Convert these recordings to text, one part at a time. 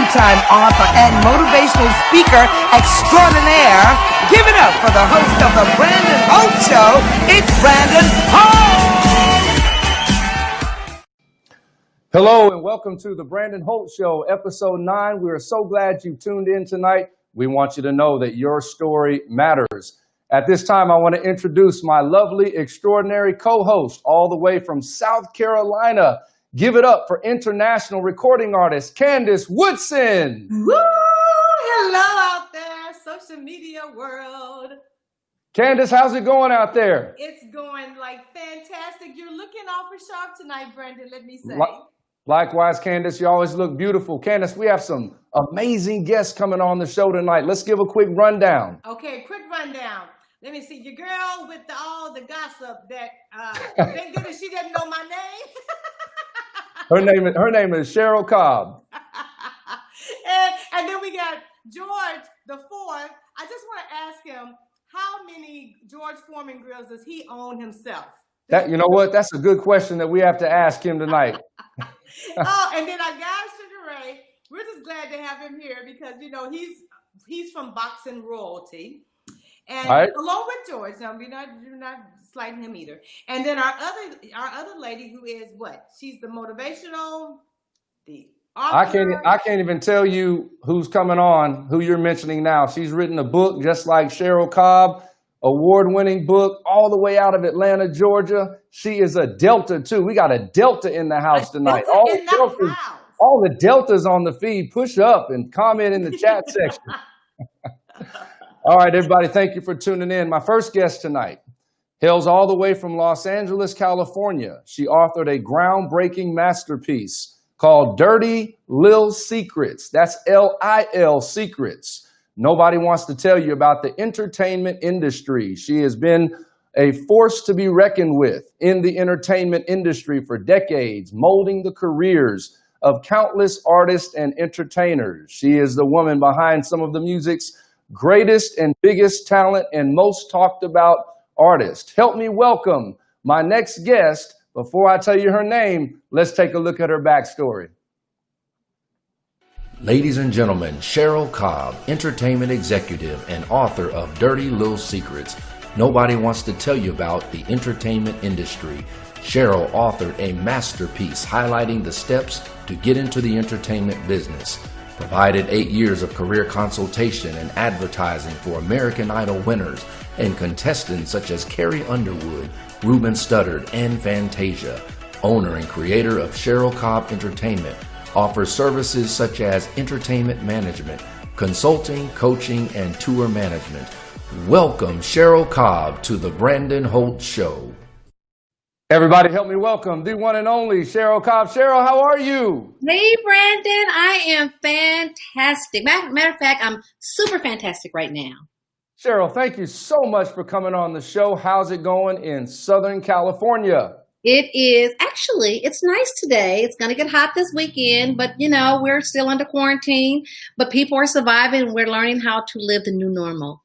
two-time author and motivational speaker extraordinaire. Give it up for the host of the Brandon Holt Show. It's Brandon Holt! Hello and welcome to the Brandon Holt Show, episode 9. We are so glad you tuned in tonight. We want you to know that your story matters. At this time, I want to introduce my lovely, extraordinary co-host all the way from South Carolina. Give it up for international recording artist, Candace Woodson. Woo! Hello out there, social media world. Candace, how's it going out there? It's going like fantastic. You're looking awful sharp tonight, Brandon, let me say. Likewise, Candace, you always look beautiful. Candace, we have some amazing guests coming on the show tonight. Let's give a quick rundown. Okay, quick rundown. Let me see. Your girl with all the gossip that, thank goodness she doesn't know my name. Her name is Cheryl Cobb. and then we got George the Fourth. I just want to ask him, how many George Forman grills does he own himself? You know what? That's a good question that we have to ask him tonight. Oh, and then our guy Sheri, we're just glad to have him here because you know he's from boxing royalty, and right, along with George. Now we're not slighting him either. And then our other lady who is what? She's the motivational, the author. I can't even tell you who's coming on, who you're mentioning now. She's written a book just like Cheryl Cobb, award-winning book, all the way out of Atlanta, Georgia. She is a Delta too. We got a Delta in the house tonight. All the Deltas on the feed, push up and comment in the chat section. All right, everybody, thank you for tuning in. My first guest tonight hails all the way from Los Angeles, California. She authored a groundbreaking masterpiece called Dirty Lil Secrets. That's L-I-L Secrets. Nobody wants to tell you about the entertainment industry. She has been a force to be reckoned with in the entertainment industry for decades, molding the careers of countless artists and entertainers. She is the woman behind some of the music's greatest and biggest talent and most talked about artists. Help me welcome my next guest. Before I tell you her name, let's take a look at her backstory. Ladies and gentlemen, Cheryl Cobb, entertainment executive and author of Dirty Lil Secrets. Nobody wants to tell you about the entertainment industry. Cheryl authored a masterpiece highlighting the steps to get into the entertainment business, provided 8 years of career consultation and advertising for American Idol winners and contestants such as Carrie Underwood, Ruben Studdard, and Fantasia. Owner and creator of Cheryl Cobb Entertainment, offers services such as entertainment management, consulting, coaching, and tour management. Welcome Cheryl Cobb to the Brandon Holt Show. Everybody help me welcome the one and only Cheryl Cobb. Cheryl, how are you? Hey, Brandon. I am fantastic. Matter of fact, I'm super fantastic right now. Cheryl, thank you so much for coming on the show. How's it going in Southern California? It is actually, it's nice today. It's going to get hot this weekend, but you know, we're still under quarantine, but people are surviving and we're learning how to live the new normal.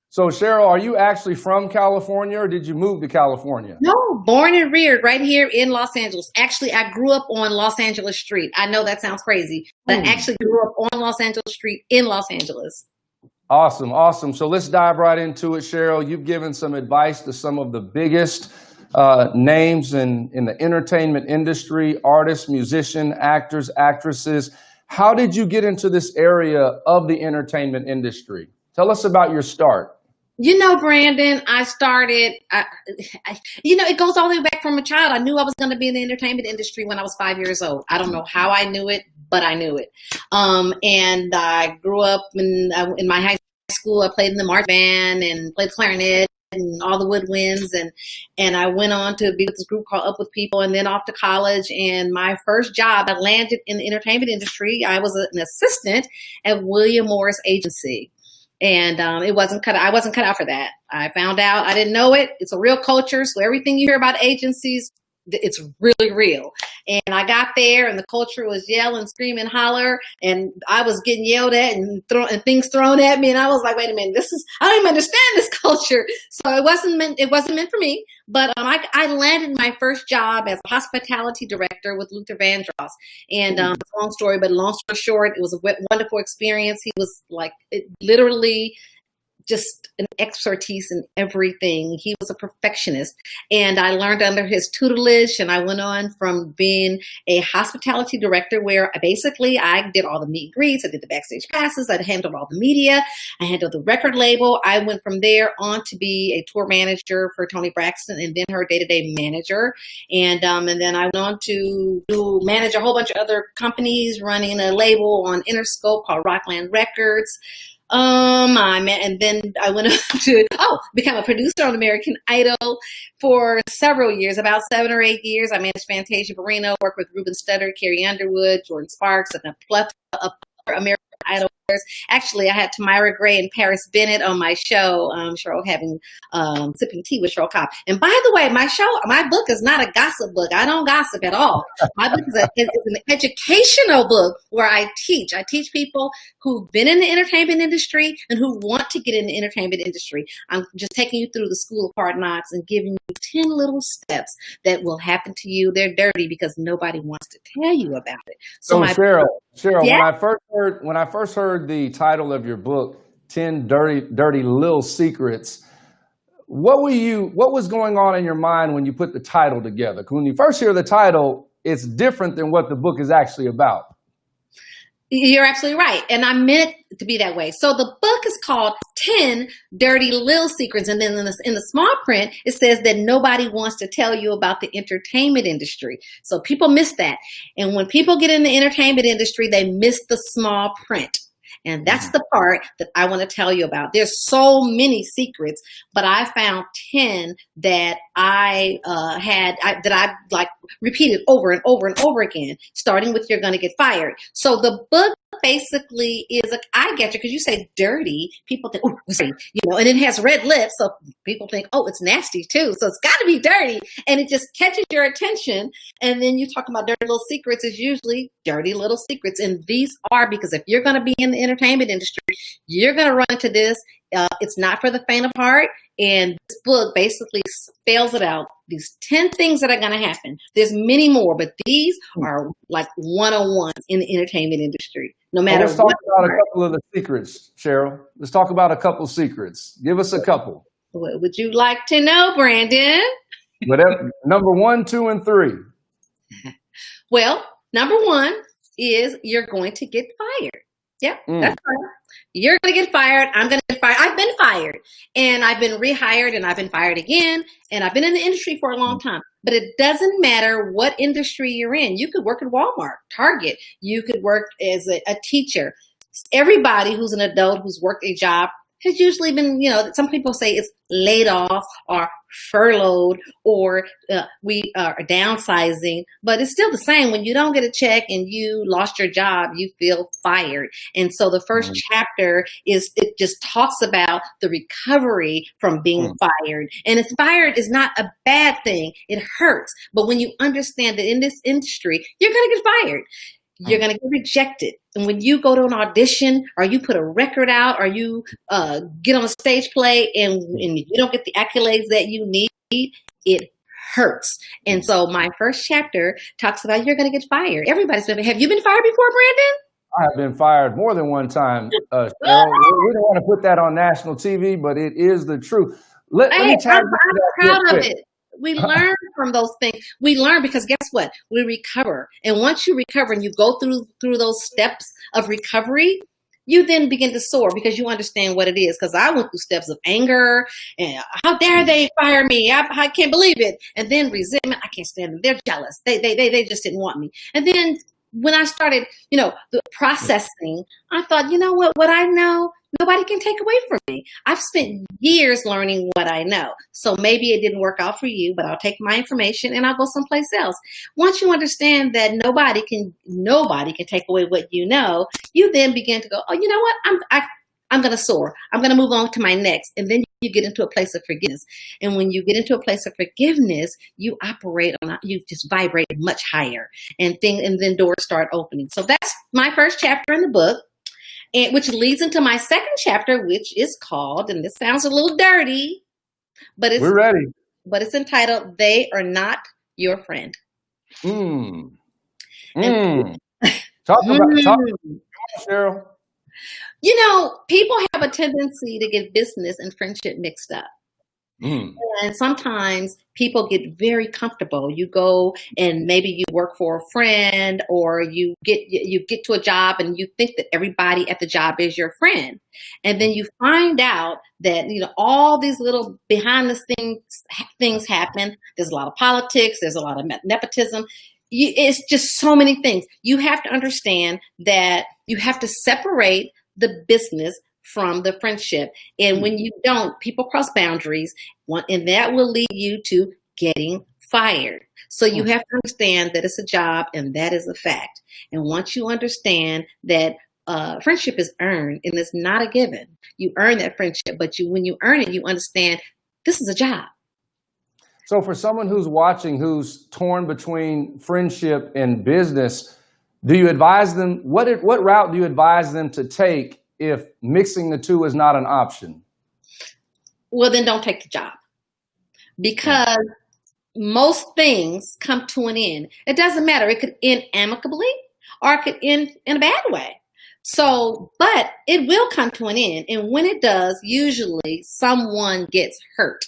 So Cheryl, are you actually from California or did you move to California? No, born and reared right here in Los Angeles. Actually, I grew up on Los Angeles Street. I know that sounds crazy, but I actually grew up on Los Angeles Street in Los Angeles. Awesome, awesome. So let's dive right into it, Cheryl. You've given some advice to some of the biggest names in the entertainment industry, artists, musicians, actors, actresses. How did you get into this area of the entertainment industry? Tell us about your start. You know, Brandon, I started, it goes all the way back from a child. I knew I was going to be in the entertainment industry when I was 5 years old. I don't know how I knew it, but I knew it. And I grew up in my high school. I played in the marching band and played clarinet and all the woodwinds. And I went on to be with this group called Up With People and then off to college. And my first job, I landed in the entertainment industry. I was an assistant at William Morris Agency. And I wasn't cut out for that. I found out, I didn't know it. It's a real culture. So everything you hear about agencies, it's really real. And I got there and the culture was yelling, screaming, holler, and I was getting yelled at and things thrown at me. And I was like, wait a minute, I don't even understand this culture. So it wasn't meant for me. But I landed my first job as a hospitality director with Luther Vandross. And it's a long story, but long story short, it was a wonderful experience. He was like literally just an expertise in everything. He was a perfectionist, and I learned under his tutelage, and I went on from being a hospitality director where I did all the meet and greets, I did the backstage passes, I handled all the media, I handled the record label. I went from there on to be a tour manager for Toni Braxton and then her day-to-day manager. And then I went on to manage a whole bunch of other companies, running a label on Interscope called Rockland Records. And then I went on to become a producer on American Idol for several years, about 7 or 8 years. I managed Fantasia Barrino, worked with Ruben Studdard, Carrie Underwood, Jordan Sparks, and a plethora of other American Idol. Actually, I had Tamira Gray and Paris Bennett on my show, Cheryl having Sipping Tea with Cheryl Cobb. And by the way, my book is not a gossip book. I don't gossip at all. My book is an educational book where I teach. I teach people who've been in the entertainment industry and who want to get in the entertainment industry. I'm just taking you through the school of hard knocks and giving you 10 little steps that will happen to you. They're dirty because nobody wants to tell you about it. So Cheryl, yeah? when I first heard the title of your book, 10 Dirty Little Secrets, what was going on in your mind when you put the title together? Because when you first hear the title, it's different than what the book is actually about. You're absolutely right. And I meant it to be that way. So the book is called 10 Dirty Little Secrets. And then in the small print, it says that nobody wants to tell you about the entertainment industry. So people miss that. And when people get in the entertainment industry, they miss the small print. And that's the part that I want to tell you about. There's so many secrets, but I found 10 that I repeated over and over and over again, starting with "You're going to get fired." So the book basically is a eye catcher because you say dirty, people think, oh, it's dirty, and it has red lips, so people think, oh, it's nasty too. So it's got to be dirty, and it just catches your attention. And then you talk about dirty little secrets is usually dirty little secrets, and these are because if you're going to be in the entertainment industry, you're going to run into this. It's not for the faint of heart, and this book basically spells it out. These 10 things that are going to happen. There's many more, but these are like 101 in the entertainment industry. No matter Let's talk about a couple of the secrets, Cheryl. Let's talk about a couple secrets. Give us a couple. What would you like to know, Brandon? Whatever. Number 1, 2, and 3. Well, number 1 is you're going to get fired. Yeah, that's right. You're going to get fired. I'm going to get fired. I've been fired, and I've been rehired, and I've been fired again, and I've been in the industry for a long time. But it doesn't matter what industry you're in. You could work at Walmart, Target. You could work as a teacher. Everybody who's an adult who's worked a job has usually been, some people say it's laid off or furloughed or we are downsizing, but it's still the same. When you don't get a check and you lost your job, you feel fired. And so the first chapter it just talks about the recovery from being fired. And it's fired is not a bad thing. It hurts. But when you understand that in this industry, you're going to get fired. You're going to get rejected. And when you go to an audition or you put a record out or you get on a stage play and you don't get the accolades that you need, it hurts. And so my first chapter talks about you're going to get fired. Everybody's been. Have you been fired before, Brandon? I have been fired more than one time, Cheryl. We don't want to put that on national TV, but it is the truth. Let me tell you, I'm proud of it. We learn from those things. We learn because guess what? We recover. And once you recover and you go through those steps of recovery, you then begin to soar because you understand what it is. Because I went through steps of anger and how dare they fire me? I can't believe it. And then resentment. I can't stand them. They're jealous. They just didn't want me. And then when I started, the processing, I thought, what I know, nobody can take away from me. I've spent years learning what I know. So maybe it didn't work out for you, but I'll take my information and I'll go someplace else. Once you understand that nobody can take away what you know, you then begin to go, oh, you know what? I'm going to soar. I'm going to move on to my next. And then you get into a place of forgiveness. And when you get into a place of forgiveness, you you just vibrate much higher, and then doors start opening. So that's my first chapter in the book, and which leads into my second chapter, which is called, and this sounds a little dirty, but We're ready. But it's entitled, They Are Not Your Friend. Talk about Cheryl. You know, people have a tendency to get business and friendship mixed up. And sometimes people get very comfortable. You go and maybe you work for a friend, or you get to a job and you think that everybody at the job is your friend. And then you find out that, you know, all these little behind the scenes things happen. There's a lot of politics. There's a lot of nepotism. It's just so many things. You have to understand that you have to separate the business from the friendship. And when you don't, people cross boundaries, and that will lead you to getting fired. So you have to understand that it's a job, and that is a fact. And once you understand that friendship is earned and it's not a given, you earn that friendship, but when you earn it, you understand this is a job. So for someone who's watching, who's torn between friendship and business, do you advise them, what route do you advise them to take if mixing the two is not an option? Well, then don't take the job, because most things come to an end. It doesn't matter. It could end amicably or it could end in a bad way. So, but it will come to an end. And when it does, usually someone gets hurt.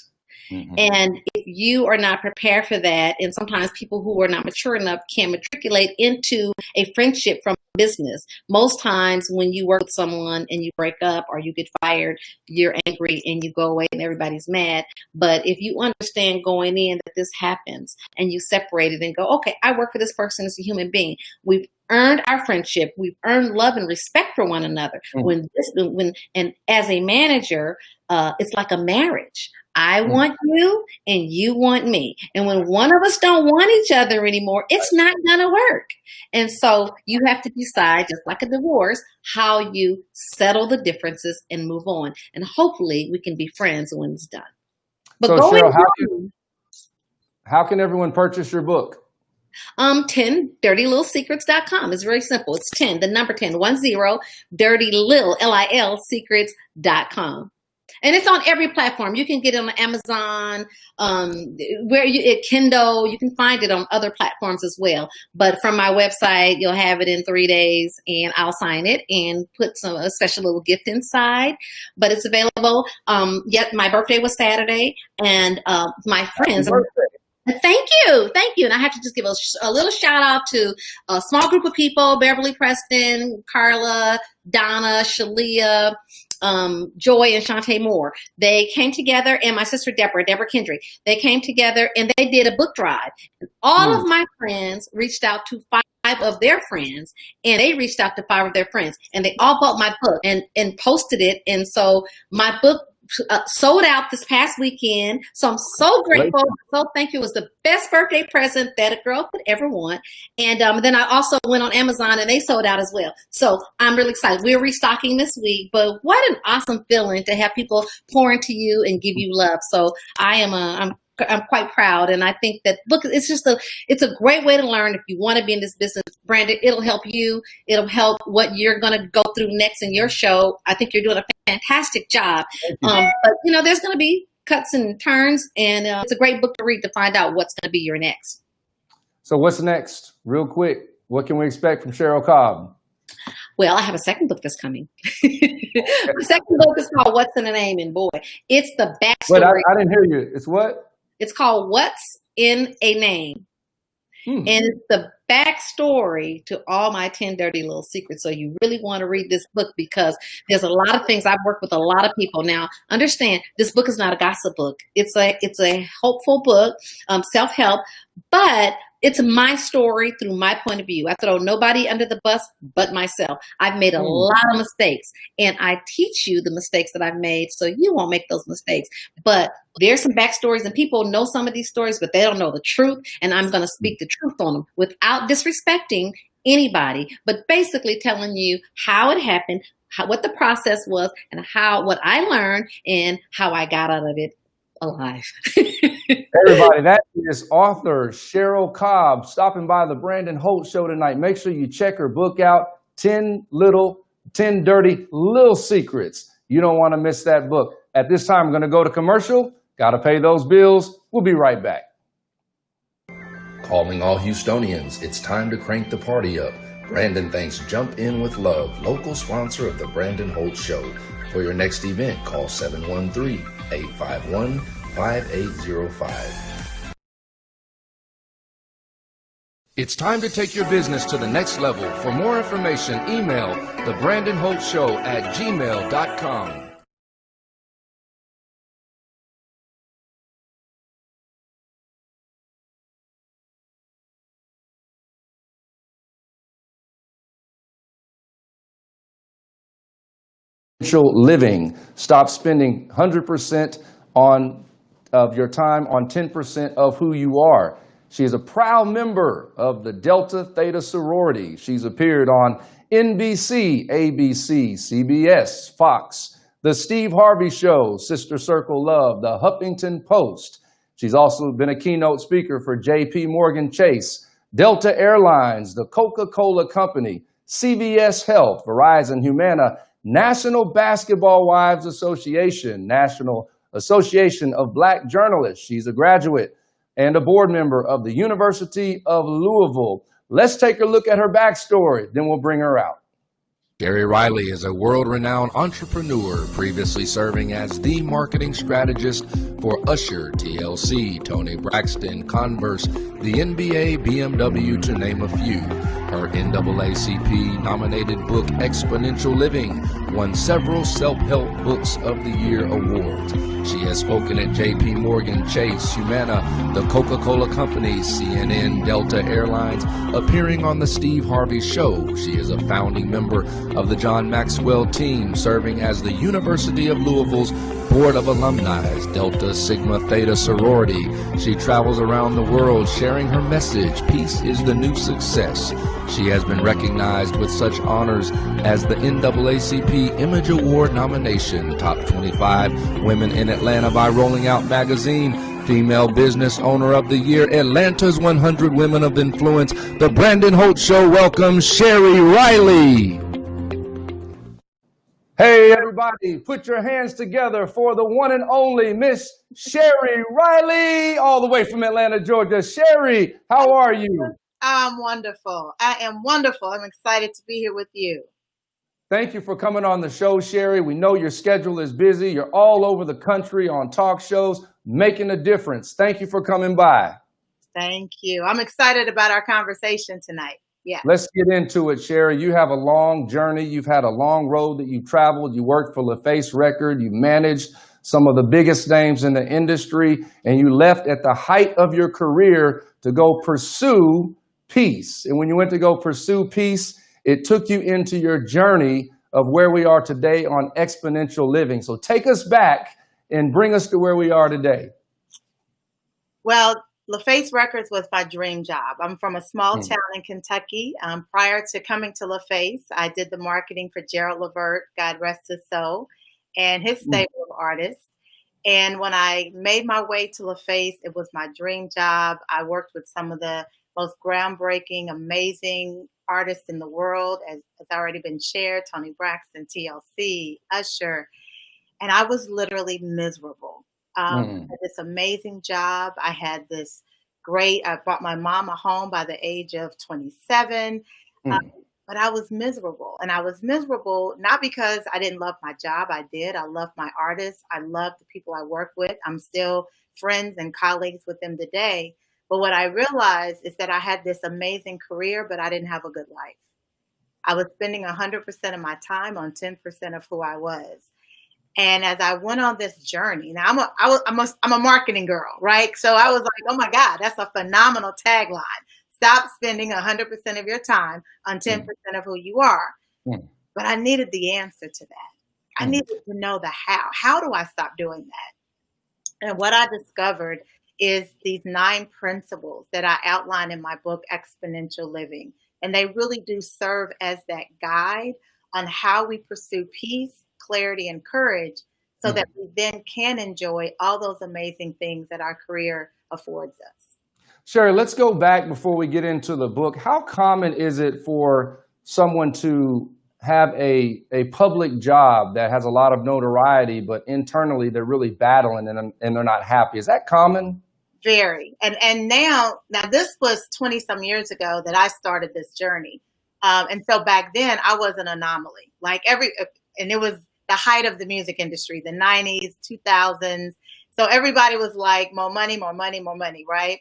And if you are not prepared for that, and sometimes people who are not mature enough can matriculate into a friendship from business. Most times when you work with someone and you break up or you get fired, you're angry and you go away and everybody's mad. But if you understand going in that this happens and you separate it and go, okay, I work for this person as a human being. We've earned our friendship. We've earned love and respect for one another. And as a manager, it's like a marriage. I want you and you want me. And when one of us don't want each other anymore, it's not going to work. And so you have to decide, just like a divorce, how you settle the differences and move on. And hopefully we can be friends when it's done. But so Cheryl, how can everyone purchase your book? 10dirtylilsecrets.com. It's very simple. It's 10, the number 10, dirtylil, L-I-L, secrets.com. And it's on every platform. You can get it on Amazon, Kindle. You can find it on other platforms as well. But from my website, you'll have it in 3 days, and I'll sign it and put a special little gift inside. But it's available. My birthday was Saturday, and my friends. Thank you. And I have to just give a little shout out to a small group of people: Beverly Preston, Carla, Donna, Shalia, Joy, and Shantae Moore. They came together, and my sister Deborah Kendry. They came together and they did a book drive. All of my friends reached out to 5 of their friends, and they reached out to 5 of their friends, and they all bought my book and posted it. And so my book sold out this past weekend. So I'm so grateful. So thank you. It was the best birthday present that a girl could ever want. And then I also went on Amazon, and they sold out as well. So I'm really excited. We're restocking this week, but what an awesome feeling to have people pour into you and give you love. So I'm quite proud. And I think that, look, it's a great way to learn. If you want to be in this business, Brandon, it'll help you. It'll help what you're going to go through next in your show. I think you're doing a fantastic job. But there's going to be cuts and turns, and it's a great book to read to find out what's going to be your next. So what's next? Real quick, what can we expect from Cheryl Cobb? Well, I have a second book that's coming. The second book is called What's in a Name, and boy, it's the backstory. But I didn't hear you. It's what? It's called What's in a Name. And it's the backstory to all my 10 dirty little secrets. So you really want to read this book, because there's a lot of things. I've worked with a lot of people. Now, understand, this book is not a gossip book. It's a hopeful book, self-help, but it's my story through my point of view. I throw nobody under the bus but myself. I've made a lot of mistakes, and I teach you the mistakes that I've made so you won't make those mistakes. But there's some backstories, and people know some of these stories, but they don't know the truth. And I'm going to speak the truth on them without disrespecting anybody, but basically telling you how it happened, what the process was, and what I learned and how I got out of it alive. Everybody, that is author Cheryl Cobb stopping by the Brandon Holt Show tonight. Make sure you check her book out, 10 Dirty Little Secrets. You don't want to miss that book. At this time, I'm going to go to commercial. Got to pay those bills. We'll be right back. Calling all Houstonians, it's time to crank the party up. Brandon thanks Jump In With Love, local sponsor of the Brandon Holt Show. For your next event, call 713-851-5805. It's time to take your business to the next level. For more information, email thebrandonholtshow@gmail.com. Living. Stop spending 100% of your time on 10% of who you are. She is a proud member of the Delta Theta sorority. She's appeared on NBC, ABC, CBS, Fox, The Steve Harvey Show, Sister Circle Love, The Huffington Post. She's also been a keynote speaker for J.P. Morgan Chase, Delta Airlines, the Coca-Cola Company, CVS Health, Verizon, Humana, National Basketball Wives Association, National Association of Black Journalists. She's a graduate and a board member of the University of Louisville. Let's take a look at her backstory, then we'll bring her out. Sheri Riley is a world-renowned entrepreneur, previously serving as the marketing strategist for Usher, TLC, Tony Braxton, Converse, the NBA, BMW, to name a few. Her NAACP-nominated book, Exponential Living, won several Self-Help Books of the Year awards. She has spoken at J.P. Morgan, Chase, Humana, the Coca-Cola Company, CNN, Delta Airlines, appearing on The Steve Harvey Show. She is a founding member of the John Maxwell team, serving as the University of Louisville's Board of Alumni, Delta Sigma Theta sorority. She travels around the world sharing her message, peace is the new success. She has been recognized with such honors as the NAACP Image Award nomination, Top 25 Women in Atlanta by Rolling Out Magazine, Female Business Owner of the Year, Atlanta's 100 Women of Influence. The Brandon Holt Show welcomes Sheri Riley. Hey, everybody, put your hands together for the one and only Miss Sheri Riley, all the way from Atlanta, Georgia. Sheri, how are you? I'm wonderful. I am wonderful. I'm excited to be here with you. Thank you for coming on the show, Sheri. We know your schedule is busy. You're all over the country on talk shows, making a difference. Thank you for coming by. Thank you. I'm excited about our conversation tonight. Yeah. Let's get into it, Sheri. You have a long journey. You've had a long road that you've traveled. You worked for LaFace Record. You managed some of the biggest names in the industry, and you left at the height of your career to go pursue peace. And when you went to go pursue peace, it took you into your journey of where we are today on exponential living. So take us back and bring us to where we are today. Well, LaFace Records was my dream job. I'm from a small town in Kentucky. Prior to coming to LaFace, I did the marketing for Gerald Levert, God rest his soul, and his stable of artists. And when I made my way to LaFace, it was my dream job. I worked with some of the most groundbreaking, amazing artists in the world, as has already been shared, Tony Braxton, TLC, Usher. And I was literally miserable. I had this amazing job. I had this I bought my mom a home by the age of 27, but I was miserable. And I was miserable not because I didn't love my job. I did. I love my artists. I love the people I work with. I'm still friends and colleagues with them today. But what I realized is that I had this amazing career, but I didn't have a good life. I was spending 100% of my time on 10% of who I was. And as I went on this journey, now I'm a marketing girl, right? So I was like, oh my God, that's a phenomenal tagline. Stop spending 100% of your time on 10% of who you are. But I needed the answer to that. I needed to know the how. How do I stop doing that? And what I discovered is these 9 principles that I outline in my book, Exponential Living. And they really do serve as that guide on how we pursue peace, clarity, and courage so that we then can enjoy all those amazing things that our career affords us. Sheri, let's go back before we get into the book. How common is it for someone to have a public job that has a lot of notoriety, but internally they're really battling and they're not happy? Is that common? Very. And now this was 20 some years ago that I started this journey. And so back then I was an anomaly, and it was the height of the music industry, the 90s, 2000s. So everybody was like, more money, more money, more money. Right.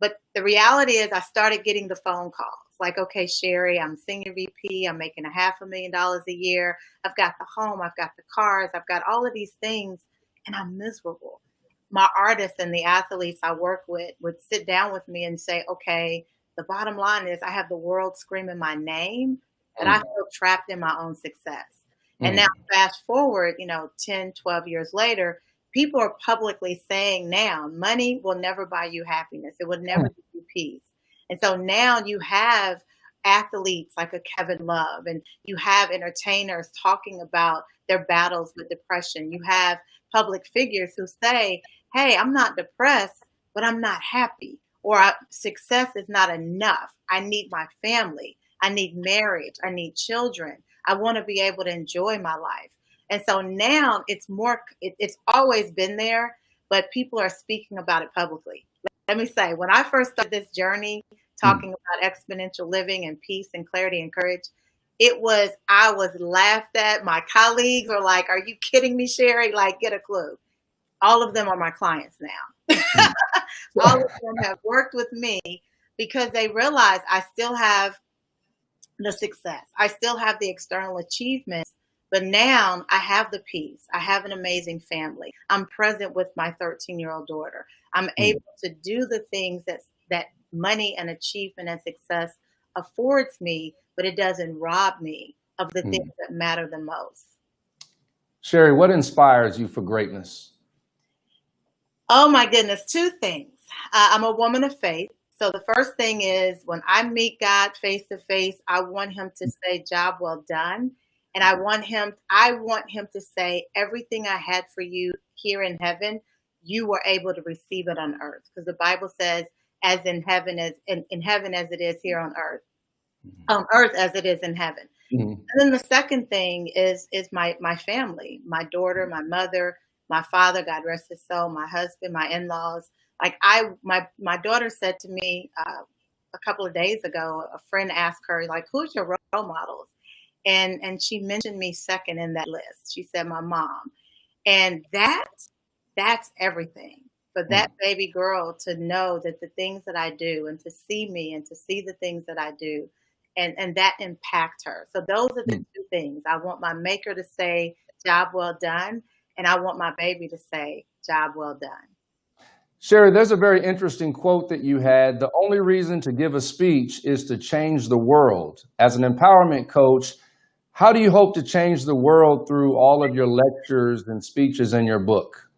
But the reality is I started getting the phone calls like, okay, Sheri, I'm senior VP. I'm making $500,000 a year. I've got the home. I've got the cars. I've got all of these things and I'm miserable. My artists and the athletes I work with would sit down with me and say, okay, the bottom line is I have the world screaming my name, but I feel trapped in my own success. And now fast forward, 10, 12 years later, people are publicly saying now, money will never buy you happiness. It will never give you peace. And so now you have athletes like a Kevin Love, and you have entertainers talking about their battles with depression. You have public figures who say, hey, I'm not depressed, but I'm not happy. Or success is not enough. I need my family. I need marriage. I need children. I want to be able to enjoy my life. And so now it's always been there, but people are speaking about it publicly. Let me say, when I first started this journey, talking about exponential living and peace and clarity and courage, I was laughed at. My colleagues were like, are you kidding me, Sheri? Like, get a clue. All of them are my clients now. All of them have worked with me because they realize I still have the success. I still have the external achievements, but now I have the peace. I have an amazing family. I'm present with my 13-year-old daughter. I'm able to do the things that money and achievement and success affords me, but it doesn't rob me of the things that matter the most. Sheri, what inspires you for greatness? Oh my goodness, two things. I'm a woman of faith. So the first thing is when I meet God face to face, I want him to say, job well done. And I want him to say, everything I had for you here in heaven, you were able to receive it on earth. Because the Bible says, as in heaven as it is here on earth as it is in heaven. And then the second thing is my family, my daughter, my mother, my father, God rest his soul, my husband, my in-laws. Like my daughter said to me a couple of days ago, a friend asked her, like, who's your role models? And she mentioned me second in that list. She said, my mom. And that's everything. For that baby girl to know that the things that I do and to see me and to see the things that I do and that impact her. So those are the two things. I want my maker to say, job well done. And I want my baby to say, job well done. Sheri, there's a very interesting quote that you had. The only reason to give a speech is to change the world. As an empowerment coach, how do you hope to change the world through all of your lectures and speeches in your book?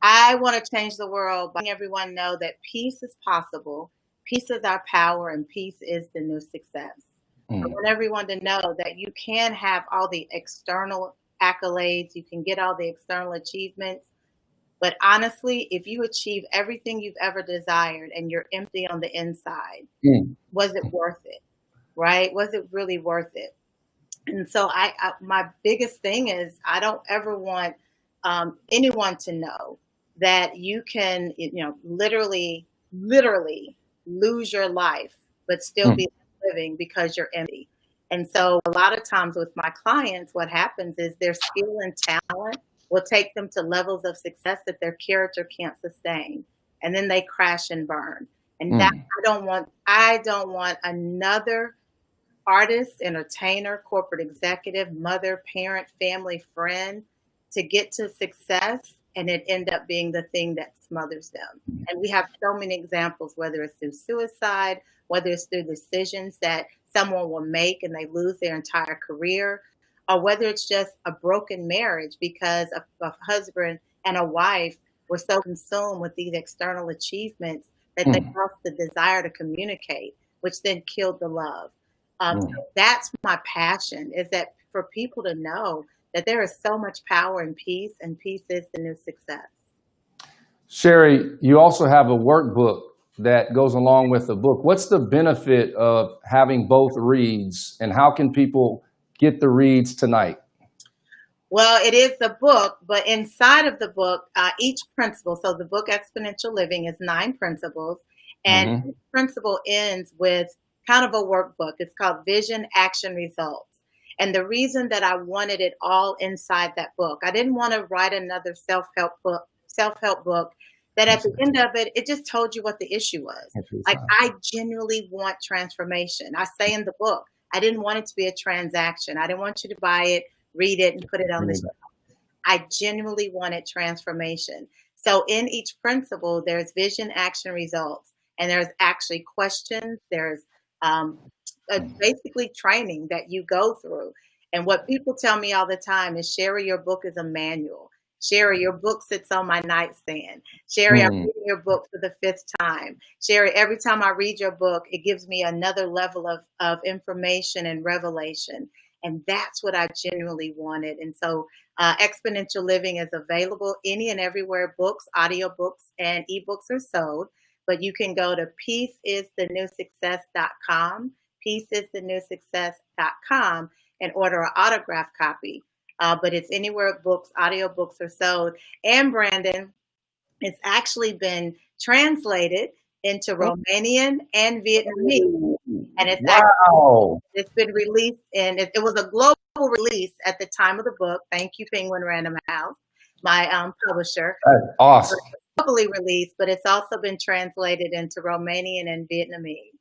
I want to change the world by letting everyone know that peace is possible, peace is our power, and peace is the new success. I want everyone to know that you can have all the external accolades, you can get all the external achievements, but honestly, if you achieve everything you've ever desired and you're empty on the inside, was it worth it? Right? Was it really worth it? And so my biggest thing is I don't ever want anyone to know that you can, literally lose your life, but still be living because you're empty. And so a lot of times with my clients, what happens is their skill and talent will take them to levels of success that their character can't sustain. And then they crash and burn. And that I don't want another artist, entertainer, corporate executive, mother, parent, family, friend to get to success and it end up being the thing that smothers them. And we have so many examples, whether it's through suicide, whether it's through decisions that someone will make and they lose their entire career, or whether it's just a broken marriage because a husband and a wife were so consumed with these external achievements that they lost the desire to communicate, which then killed the love. So that's my passion, is that for people to know that there is so much power in peace, and peace is the new success. Sheri, you also have a workbook that goes along with the book. What's the benefit of having both reads, and how can people get the reads tonight? Well, it is a book, but inside of the book, each principle, so the book Exponential Living is 9 principles, and each principle ends with kind of a workbook. It's called Vision, Action, Results. And the reason that I wanted it all inside that book, I didn't want to write another self-help book that at the end of it, it just told you what the issue was. Like, I genuinely want transformation. I say in the book, I didn't want it to be a transaction. I didn't want you to buy it, read it, and put it on the shelf. I genuinely wanted transformation. So in each principle, there's vision, action, results, and there's actually questions. There's basically training that you go through. And what people tell me all the time is, Sheri, your book is a manual. Sheri, your book sits on my nightstand. Sheri, I'm reading your book for the 5th time. Sheri, every time I read your book, it gives me another level of information and revelation. And that's what I genuinely wanted. And so Exponential Living is available any and everywhere books, audiobooks, and ebooks are sold. But you can go to peaceisthenewsuccess.com, peaceisthenewsuccess.com, and order an autograph copy. But it's anywhere books, audiobooks are sold. And Brandon, it's actually been translated into Romanian and Vietnamese. And it's it's been released, and it was a global release at the time of the book. Thank you, Penguin Random House, my publisher. That's awesome. Globally released, but it's also been translated into Romanian and Vietnamese.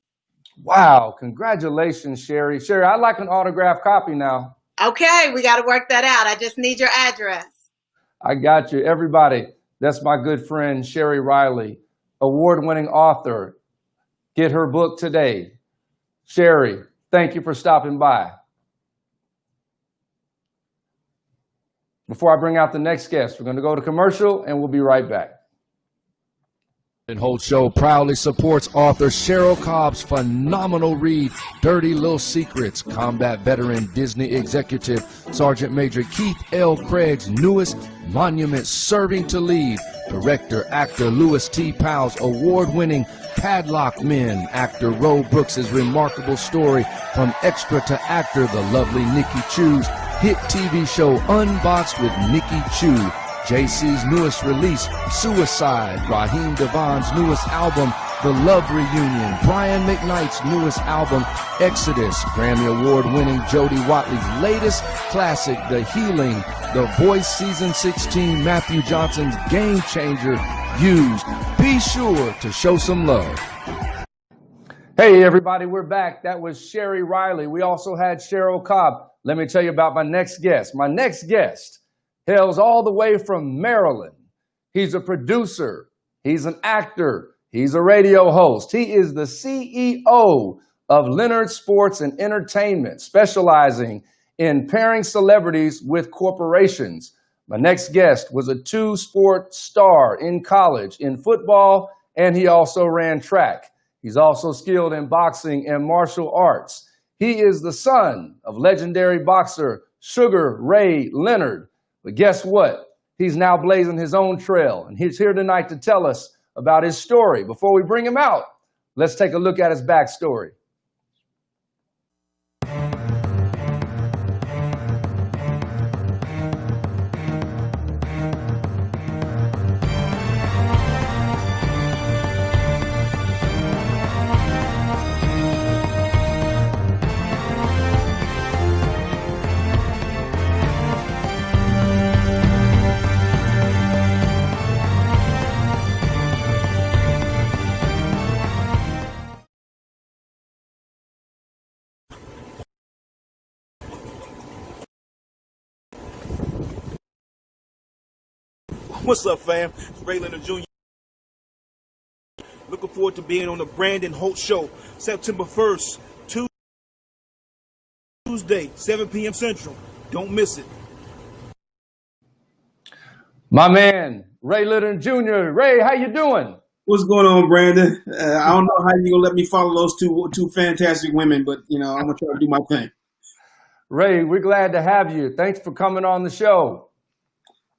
Wow, congratulations, Sheri. Sheri, I'd like an autographed copy now. Okay, we got to work that out. I just need your address. I got you. Everybody, that's my good friend, Sheri Riley, award-winning author. Get her book today. Sheri, thank you for stopping by. Before I bring out the next guest, we're going to go to commercial, and we'll be right back. And Holt Show proudly supports author Cheryl Cobb's phenomenal read, Dirty Little Secrets. Combat veteran, Disney executive, Sergeant Major Keith L. Craig's newest monument, Serving to Lead. Director, actor Louis T. Powell's award-winning Padlock Men. Actor Roe Brooks' remarkable story from extra to actor, the lovely Nikki Chu's hit TV show Unboxed with Nikki Chu. JC's newest release, Suicide, Raheem Devon's newest album, The Love Reunion, Brian McKnight's newest album, Exodus, Grammy Award-winning Jody Watley's latest classic, The Healing, The Voice Season 16, Matthew Johnson's Game Changer, Used. Be sure to show some love. Hey, everybody, we're back. That was Sheri Riley. We also had Cheryl Cobb. Let me tell you about my next guest. My next guest hails all the way from Maryland. He's a producer. He's an actor. He's a radio host. He is the CEO of Leonard Sports and Entertainment, specializing in pairing celebrities with corporations. My next guest was a 2-sport star in college in football, and he also ran track. He's also skilled in boxing and martial arts. He is the son of legendary boxer Sugar Ray Leonard. But guess what? He's now blazing his own trail, and he's here tonight to tell us about his story. Before we bring him out, let's take a look at his backstory. What's up, fam? It's Ray Leonard Jr. Looking forward to being on the Brandon Holt Show, September 1st, Tuesday, 7 p.m. Central. Don't miss it. My man, Ray Leonard Jr. Ray, how you doing? What's going on, Brandon? I don't know how you're gonna let me follow those two fantastic women, but I'm gonna try to do my thing. Ray, we're glad to have you. Thanks for coming on the show.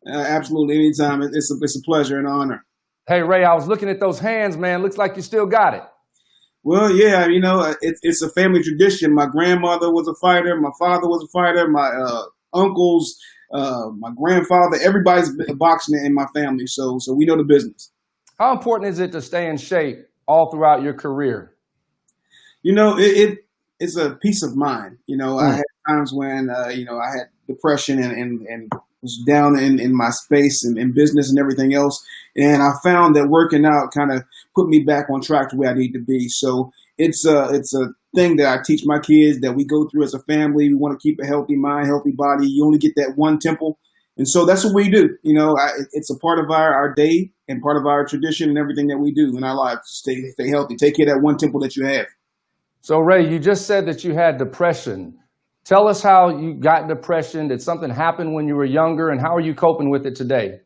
Absolutely, anytime. It's a pleasure and an honor. Hey, Ray, I was looking at those hands, man. Looks like you still got it. Well, yeah, it's a family tradition. My grandmother was a fighter. My father was a fighter. My uncles, my grandfather, everybody's boxing in my family. So we know the business. How important is it to stay in shape all throughout your career? It's a peace of mind. I had times when I had depression and was down in my space and in business and everything else. And I found that working out kind of put me back on track to where I need to be. So it's a thing that I teach my kids that we go through as a family. We want to keep a healthy mind, healthy body. You only get that one temple. And so that's what we do. It's a part of our day and part of our tradition and everything that we do in our lives. Stay healthy. Take care of that one temple that you have. So, Ray, you just said that you had depression. Tell us how you got depression. Did something happen when you were younger, and how are you coping with it today?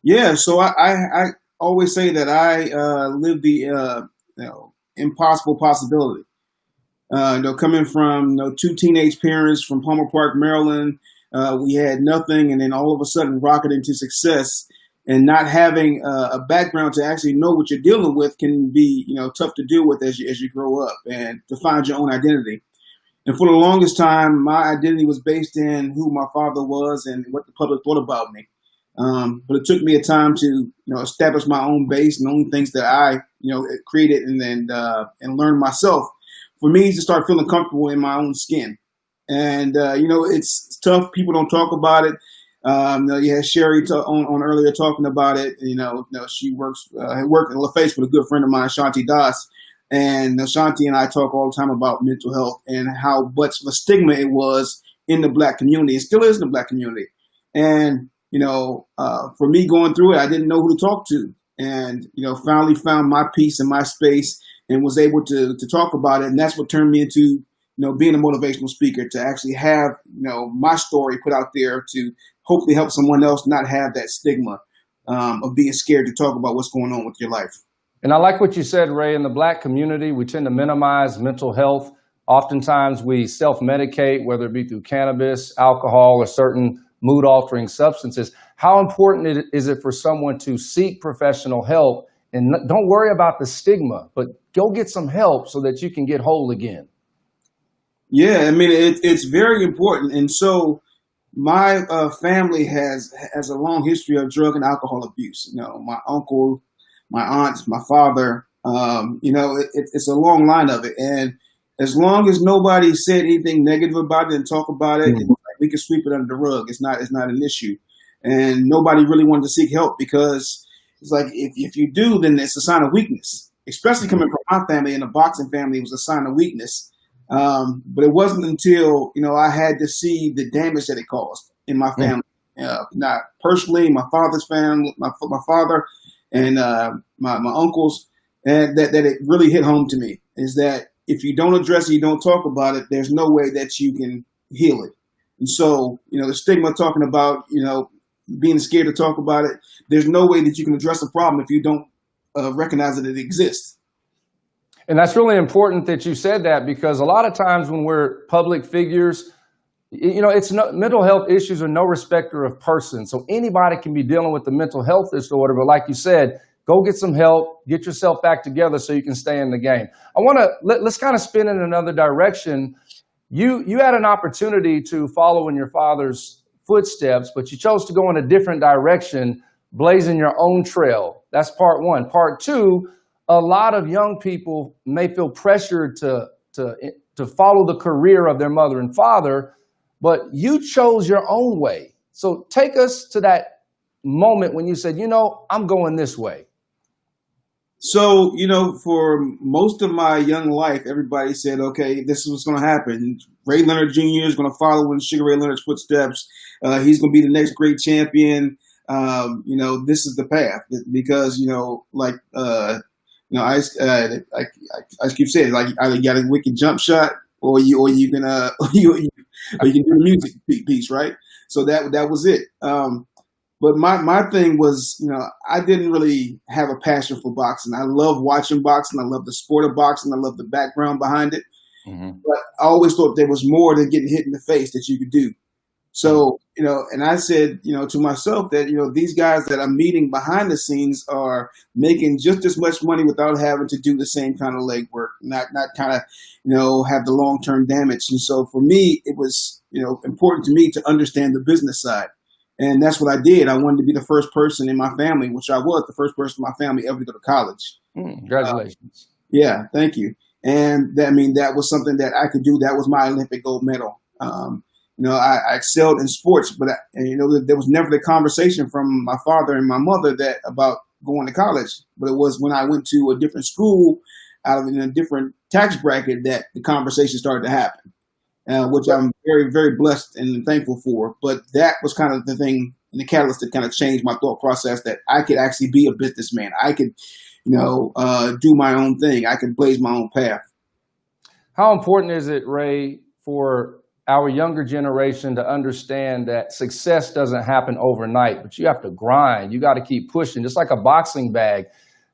Yeah, so I always say that I live the impossible possibility. Coming from two teenage parents from Palmer Park, Maryland, we had nothing, and then all of a sudden rocketed into success. And not having a background to actually know what you're dealing with can be tough to deal with as you grow up and to find your own identity. And for the longest time, my identity was based in who my father was and what the public thought about me. But it took me a time to establish my own base and own things that I created and learned myself. For me to start feeling comfortable in my own skin, and it's tough. People don't talk about it. You had Sheri on earlier talking about it. She worked in LaFace with a good friend of mine, Shanti Das. And Shanti and I talk all the time about mental health and how much of a stigma it was in the Black community. It still is in the Black community. And, for me going through it, I didn't know who to talk to. And, finally found my peace and my space and was able to talk about it. And that's what turned me into, being a motivational speaker, to actually have, my story put out there to hopefully help someone else not have that stigma of being scared to talk about what's going on with your life. And I like what you said, Ray. In the Black community, we tend to minimize mental health. Oftentimes we self-medicate, whether it be through cannabis, alcohol, or certain mood-altering substances. How important is it for someone to seek professional help? And don't worry about the stigma, but go get some help so that you can get whole again. Yeah, I mean, it's very important. And so my family has a long history of drug and alcohol abuse. My uncle, my aunts, my father, it's a long line of it. And as long as nobody said anything negative about it and talk about it, we can sweep it under the rug. It's not an issue. And nobody really wanted to seek help because it's like, if you do, then it's a sign of weakness, especially coming from my family and the boxing family. It was a sign of weakness. But it wasn't until, I had to see the damage that it caused in my family. Not personally, my father's family, my father, and my uncles, and that it really hit home to me is that if you don't address it, you don't talk about it, there's no way that you can heal it. And so, the stigma talking about, being scared to talk about it, there's no way that you can address a problem if you don't recognize that it exists. And that's really important that you said that, because a lot of times when we're public figures, mental health issues are no respecter of person. So anybody can be dealing with the mental health disorder. But like you said, go get some help, get yourself back together so you can stay in the game. I want to let's kind of spin in another direction. You had an opportunity to follow in your father's footsteps, but you chose to go in a different direction, blazing your own trail. That's part one. Part two, a lot of young people may feel pressured to follow the career of their mother and father, but you chose your own way. So take us to that moment when you said, I'm going this way. So, for most of my young life, everybody said, okay, this is what's going to happen. Ray Leonard Jr. is going to follow in Sugar Ray Leonard's footsteps. He's going to be the next great champion. This is the path because, I keep saying, like, either you got a wicked jump shot or you can do the music piece, right? So that was it. But my thing was, I didn't really have a passion for boxing. I love watching boxing. I love the sport of boxing. I love the background behind it. Mm-hmm. But I always thought there was more than getting hit in the face that you could do. So, and I said, to myself that, these guys that I'm meeting behind the scenes are making just as much money without having to do the same kind of leg work, not kind of, have the long-term damage. And so for me, it was, important to me to understand the business side. And that's what I did. I wanted to be the first person in my family, which I was the first person in my family ever to go to college. Congratulations. Yeah, thank you. And that was something that I could do. That was my Olympic gold medal. I excelled in sports, but there was never the conversation from my father and my mother about going to college. But it was when I went to a different school out of a different tax bracket that the conversation started to happen, which I'm very, very blessed and thankful for. But that was kind of the thing, the catalyst that kind of changed my thought process that I could actually be a businessman. I could, do my own thing. I could blaze my own path. How important is it, Ray, for our younger generation to understand that success doesn't happen overnight, but you have to grind. You got to keep pushing, just like a boxing bag.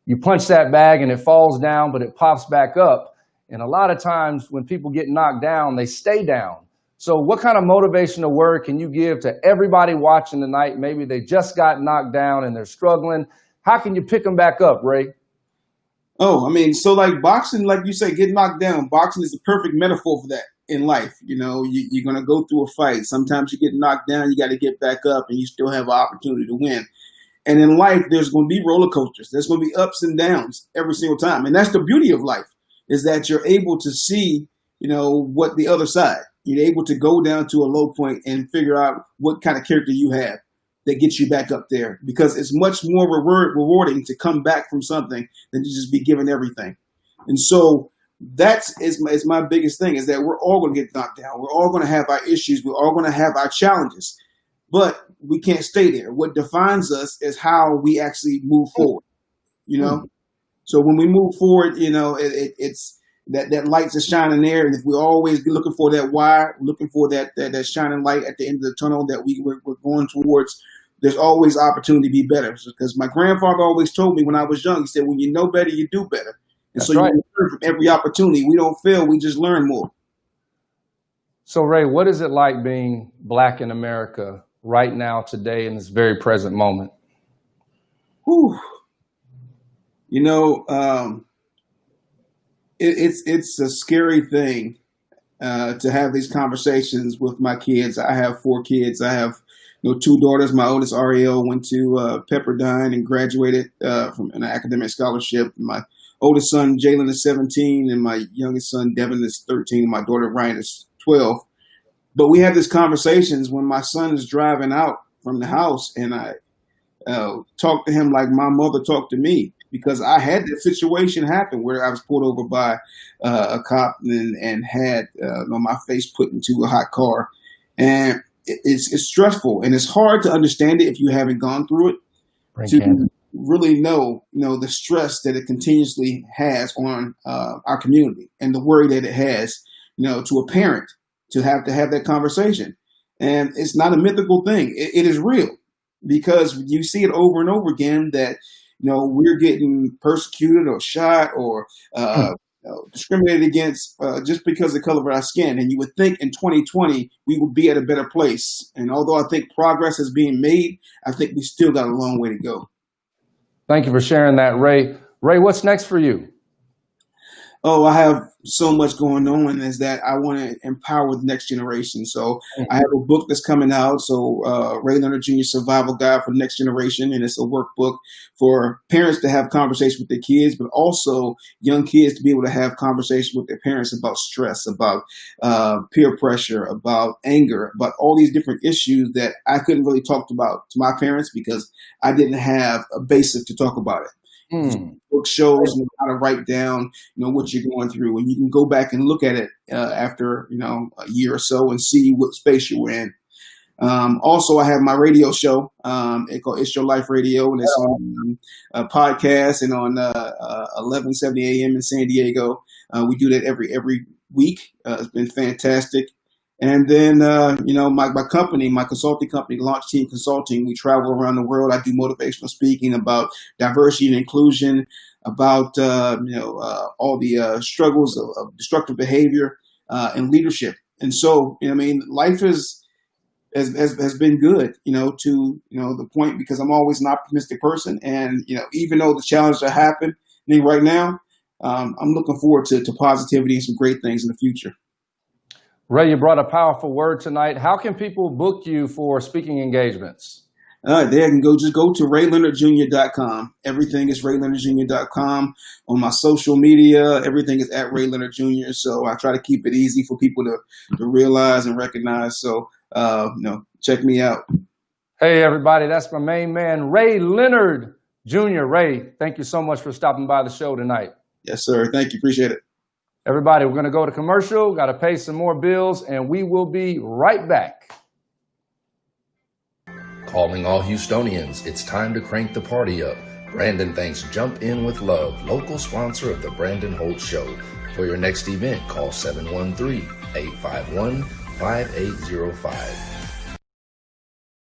You punch that bag and it falls down, but it pops back up. And a lot of times when people get knocked down, they stay down. So what kind of motivational word can you give to everybody watching tonight? Maybe they just got knocked down and they're struggling. How can you pick them back up, Ray? Oh, so like boxing, like you say, get knocked down. Boxing is the perfect metaphor for that. In life, you're going to go through a fight. Sometimes you get knocked down, you got to get back up, and you still have an opportunity to win. And in life, there's going to be roller coasters. There's going to be ups and downs every single time. And that's the beauty of life, is that you're able to see, what the other side. You're able to go down to a low point and figure out what kind of character you have that gets you back up there. Because it's much more rewarding to come back from something than to just be given everything. And so that's my biggest thing, is that we're all going to get knocked down. We're all going to have our issues. We're all going to have our challenges, but we can't stay there. What defines us is how we actually move forward, So when we move forward, it's that light's a shining there. And if we're always looking for that wire, looking for that shining light at the end of the tunnel that we're going towards, there's always opportunity to be better. Because my grandfather always told me when I was young, he said, when you know better, you do better. And That's so right. you learn from every opportunity. We don't fail. We just learn more. So, Ray, what is it like being Black in America right now, today, in this very present moment? Whew. It's a scary thing to have these conversations with my kids. I have 4 kids. I have 2 daughters. My oldest, Ariel, went to Pepperdine and graduated from an academic scholarship. My oldest son, Jalen, is 17, and my youngest son, Devin, is 13, and my daughter, Ryan, is 12. But we have these conversations when my son is driving out from the house, and I talk to him like my mother talked to me, because I had that situation happen where I was pulled over by a cop and had my face put into a hot car. And it's stressful, and it's hard to understand it if you haven't gone through it. Really know the stress that it continuously has on our community, and the worry that it has, to a parent to have that conversation. And it's not a mythical thing. It is real, because you see it over and over again that, we're getting persecuted or shot or discriminated against just because of the color of our skin. And you would think in 2020, we would be at a better place. And although I think progress is being made, I think we still got a long way to go. Thank you for sharing that, Ray. Ray, what's next for you? Oh, I have so much going on, is that I want to empower the next generation. So I have a book that's coming out. So Ray Leonard Jr. Survival Guide for the Next Generation. And it's a workbook for parents to have conversations with their kids, but also young kids to be able to have conversations with their parents about stress, about peer pressure, about anger, about all these different issues that I couldn't really talk about to my parents because I didn't have a basis to talk about it. Book shows how to write down, what you're going through, and you can go back and look at it after, a year or so and see what space you're in. Also, I have my radio show. It's called It's Your Life Radio, and it's on a podcast and on 1170 AM in San Diego. We do that every week. It's been fantastic. And then, my company, my consulting company, Launch Team Consulting, we travel around the world. I do motivational speaking about diversity and inclusion, about, all the struggles of destructive behavior and leadership. And so, life has been good, to, the point, because I'm always an optimistic person. And, even though the challenges are happening right now, I'm looking forward to positivity and some great things in the future. Ray, you brought a powerful word tonight. How can people book you for speaking engagements? They can just go to RayLeonardJr.com. Everything is RayLeonardJr.com. On my social media, everything is at Ray Leonard Jr. So I try to keep it easy for people to realize and recognize. So, check me out. Hey, everybody, that's my main man, Ray Leonard Jr. Ray, thank you so much for stopping by the show tonight. Yes, sir. Thank you. Appreciate it. Everybody, we're going to go to commercial, got to pay some more bills, and we will be right back. Calling all Houstonians, it's time to crank the party up. Brandon thanks Jump In With Love, local sponsor of the Brandon Holt Show. For your next event, call 713-851-5805.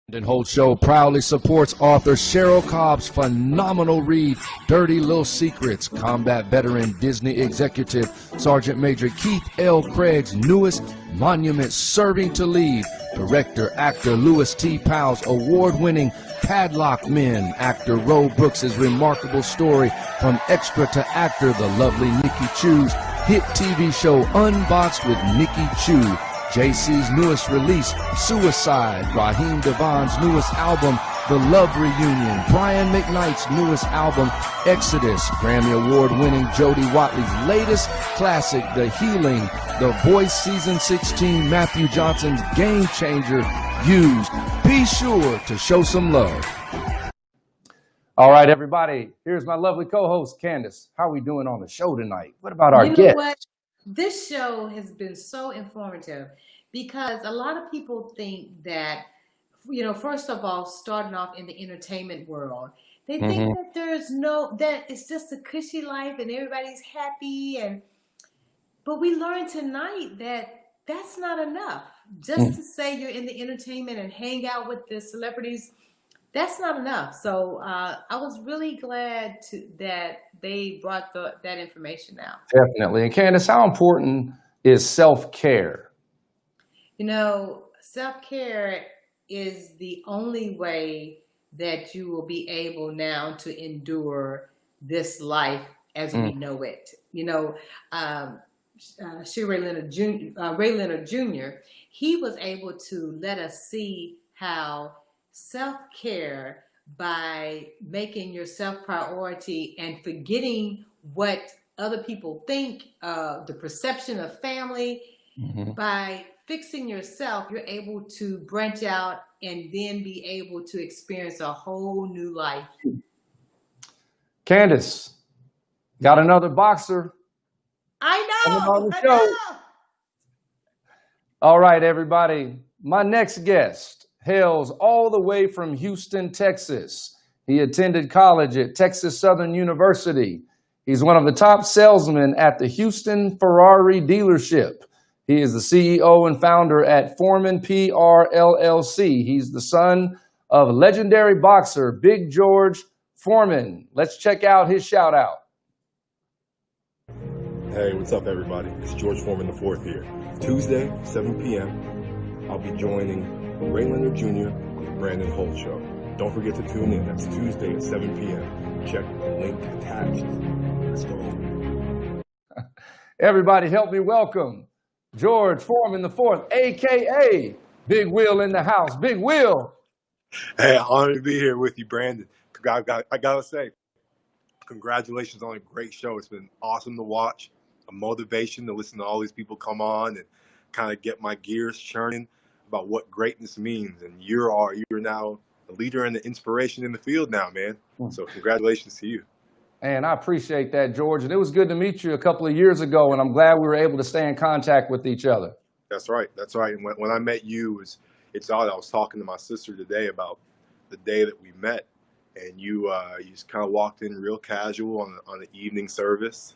Brandon Holt Show proudly supports author Cheryl Cobb's phenomenal read, Dirty Little Secrets, combat veteran Disney executive Sergeant Major Keith L. Craig's newest monument, Serving to Lead, director, actor Louis T. Powell's award-winning Padlock Men, actor Roe Brooks' remarkable story from extra to actor, the lovely Nikki Chu's hit TV show Unboxed with Nikki Chu, JC's newest release, Suicide, Raheem Devon's newest album, The Love Reunion, Brian McKnight's newest album, Exodus, Grammy Award-winning Jody Watley's latest classic, The Healing, The Voice Season 16, Matthew Johnson's Game Changer, Used. Be sure to show some love. All right, everybody, here's my lovely co-host, Candace. How are we doing on the show tonight? What about our guests? What? This show has been so informative because a lot of people think that, first of all, starting off in the entertainment world, they think that that it's just a cushy life and everybody's happy. But we learned tonight that that's not enough. Just to say you're in the entertainment and hang out with the celebrities, that's not enough. So I was really glad that they brought that information out. Definitely. And Candace, how important is self-care? Self-care is the only way that you will be able now to endure this life as we know it. Ray Leonard Jr., he was able to let us see how self-care, by making yourself priority and forgetting what other people think, the perception of family, by fixing yourself, you're able to branch out and then be able to experience a whole new life. Candace, got another boxer. I know. All right, everybody. My next guest hails all the way from Houston, Texas. He attended college at Texas Southern University. He's one of the top salesmen at the Houston Ferrari dealership. He is the CEO and founder at Forman PR LLC. He's the son of legendary boxer Big George Forman. Let's check out his shout out. Hey, what's up, everybody? It's George Foreman IV here. Tuesday, 7 p.m., I'll be joining Ray Leonard Jr. on the Brandon Holt Show. Don't forget to tune in. That's Tuesday at 7 p.m. Check the link attached. Let's go. Everybody help me welcome George Foreman IV, a.k.a. Big Will in the house. Big Will. Hey, honored to be here with you, Brandon. I gotta say, congratulations on a great show. It's been awesome to watch, a motivation to listen to all these people come on and kind of get my gears churning about what greatness means. And you're now a leader and an inspiration in the field now, man. So congratulations to you. And I appreciate that, George. And it was good to meet you a couple of years ago, and I'm glad we were able to stay in contact with each other. That's right. And when I met you, it's odd. I was talking to my sister today about the day that we met, and you just kind of walked in real casual on the evening service,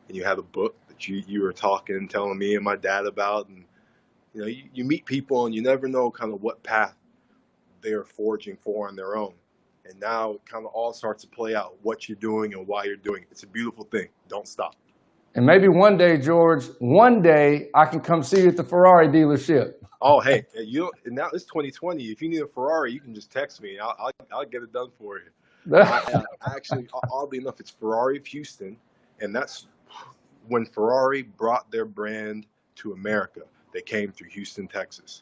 and you had a book that you were telling me and my dad about, and You know, you meet people and you never know kind of what path they're forging for on their own. And now it kind of all starts to play out what you're doing and why you're doing it. It's a beautiful thing. Don't stop. And maybe one day, George, one day I can come see you at the Ferrari dealership. Oh, hey, now it's 2020. If you need a Ferrari, you can just text me. I'll get it done for you. Actually, oddly enough, it's Ferrari of Houston, and that's when Ferrari brought their brand to America. They came through Houston, Texas.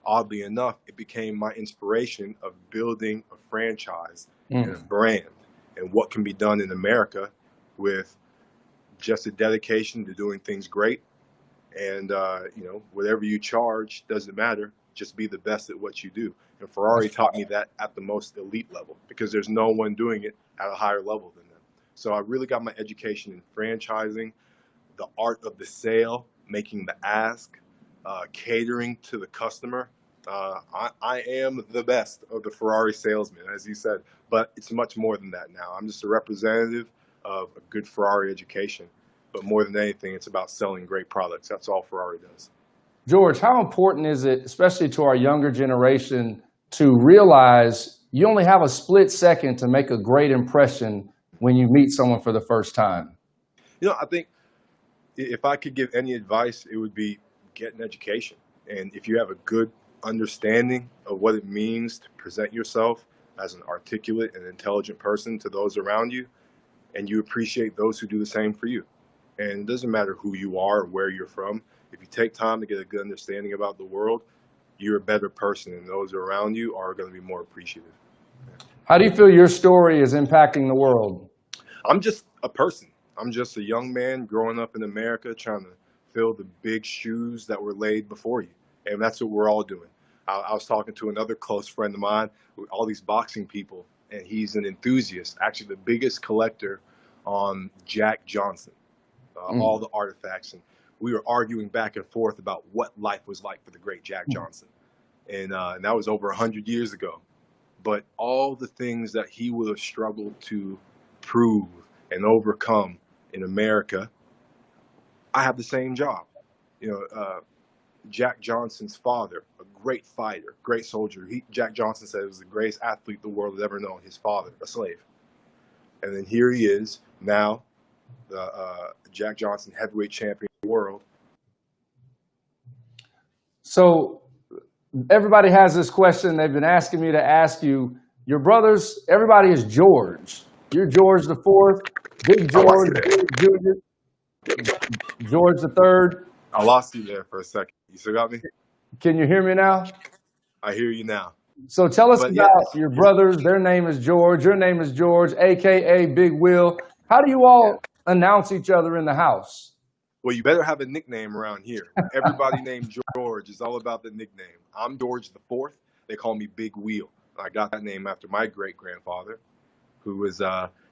Oddly enough, it became my inspiration of building a franchise and a brand, and what can be done in America with just a dedication to doing things great. And, whatever you charge doesn't matter. Just be the best at what you do. And Ferrari taught me that at the most elite level, because there's no one doing it at a higher level than them. So I really got my education in franchising, the art of the sale, making the ask, catering to the customer. I am the best of the Ferrari salesman, as you said, but it's much more than that now. I'm just a representative of a good Ferrari education. But more than anything, it's about selling great products. That's all Ferrari does. George, how important is it, especially to our younger generation, to realize you only have a split second to make a great impression when you meet someone for the first time? I think if I could give any advice, it would be get an education. And if you have a good understanding of what it means to present yourself as an articulate and intelligent person to those around you, and you appreciate those who do the same for you. And it doesn't matter who you are or where you're from. If you take time to get a good understanding about the world, you're a better person, and those around you are going to be more appreciative. How do you feel your story is impacting the world? I'm just a person. I'm just a young man growing up in America trying to fill the big shoes that were laid before you. And that's what we're all doing. I was talking to another close friend of mine, with all these boxing people, and he's an enthusiast, actually the biggest collector on Jack Johnson. All the artifacts, and we were arguing back and forth about what life was like for the great Jack Johnson, and that was over 100 years ago. But all the things that he would have struggled to prove and overcome in America, I have the same job. Jack Johnson's father, a great fighter, great soldier. Jack Johnson said it was the greatest athlete the world had ever known. His father, a slave, and then here he is now, the Jack Johnson heavyweight champion of the world. So everybody has this question. They've been asking me to ask you. Your brothers, everybody is George. You're George the Fourth, Big George, Big Junior, George the Third. I lost you there for a second. You still got me? Can you hear me now? I hear you now. So tell us about your brothers. Their name is George. Your name is George, a.k.a. Big Will. How do you all announce each other in the house? Well, you better have a nickname around here. Everybody named George is all about the nickname. I'm George the Fourth. They call me Big Wheel. I got that name after my great-grandfather, who was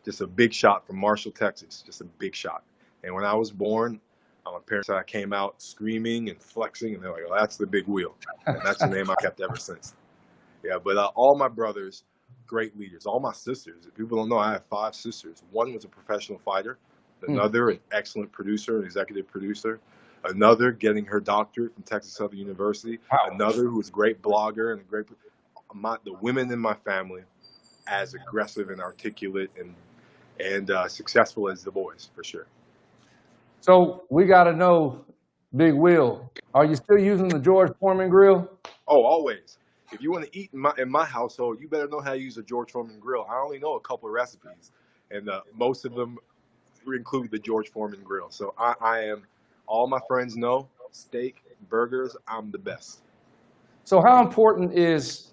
just a big shot from Marshall, Texas, just a big shot. And when I was born, my parents said I came out screaming and flexing, and they're like, "Oh, that's the Big Wheel." And that's the name I kept ever since. Yeah, but all my brothers, great leaders. All my sisters, if people don't know, I have 5 sisters. One was a professional fighter. Another, an excellent producer, an executive producer. Another, getting her doctorate from Texas Southern University. Wow. Another, who was a great blogger and the women in my family, as aggressive and articulate and successful as the boys, for sure. So we got to know, Big Will, are you still using the George Foreman grill? Oh, always. If you want to eat in my household, you better know how to use a George Foreman grill. I only know a couple of recipes, and most of them include the George Foreman grill. So I am, all my friends know, steak, burgers, I'm the best. So how important is